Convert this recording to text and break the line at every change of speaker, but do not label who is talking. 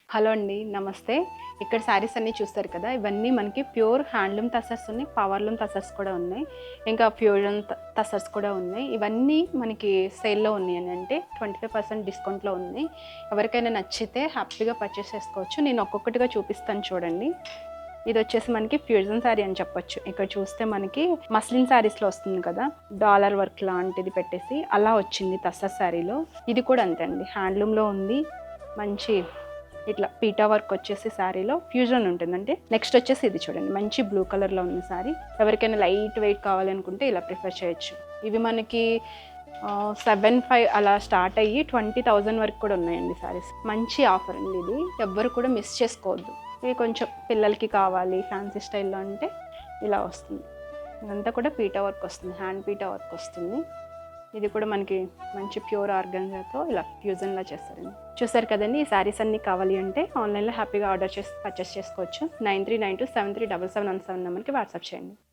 Hello అండి. నమస్తే. ఇక్కడ శారీస్ అన్నీ చూస్తారు కదా! ఇవన్నీ మనకి ప్యూర్ హ్యాండ్లూమ్ టసర్స్ ఉన్నాయి. పవర్లూమ్ టసర్స్ కూడా ఉన్నాయి. ఇంకా ఫ్యూజన్ టసర్స్ కూడా ఉన్నాయి. ఇవన్నీ మనకి సేల్‌లో ఉన్నాయండి. అంటే 25% డిస్కౌంట్‌లో ఉన్నాయి. ఎవరికైనా నచ్చితే హ్యాపీగా పర్చేస్ చేసుకోవచ్చు. నేను ఒక్కొక్కటిగా చూపిస్తాను చూడండి. ఇదొచ్చేసి మనకి ఫ్యూజన్ శారీ అని చెప్పొచ్చు. ఇక్కడ చూస్తే మనకి మస్లిన్ శారీస్‌లో వస్తుంది కదా! డాలర్ వర్క్ లాంటిది పెట్టేసి అలా వచ్చింది టసర్ శారీలో. ఇది కూడా అంతే అండి. హ్యాండ్లూమ్‌లో ఉంది. మంచి ఇట్లా పీటా వర్క్ వచ్చేసి శారీలో ఫ్యూజన్ ఉంటుంది. అంటే నెక్స్ట్ వచ్చేసి ఇది చూడండి, మంచి బ్లూ కలర్లో ఉంది శారీ. ఎవరికైనా లైట్ వెయిట్ కావాలనుకుంటే ఇలా ప్రిఫర్ చేయొచ్చు. ఇవి మనకి 7,500 అలా స్టార్ట్ అయ్యి 20,000 వరకు కూడా ఉన్నాయండి శారీస్. మంచి ఆఫర్ అండి ఇది, ఎవ్వరు కూడా మిస్ చేసుకోవద్దు. ఇది కొంచెం పిల్లలకి కావాలి ఫ్యాన్సీ స్టైల్లో అంటే ఇలా వస్తుంది. ఇదంతా కూడా పీటా వర్క్ వస్తుంది, హ్యాండ్ పీటా వర్క్ వస్తుంది. ఇది కూడా మనకి మంచి ప్యూర్ ఆర్గాన్జాతో ఇలా ఫ్యూజన్లా చేస్తారండి. చూసారు కదండి, ఈ శారీస్ అన్నీ కావాలి అంటే ఆన్లైన్లో హ్యాపీగా ఆర్డర్ చేసి పర్చేస్ చేసుకోవచ్చు. 9392737717 నెంబర్కి వాట్సాప్ చేయండి.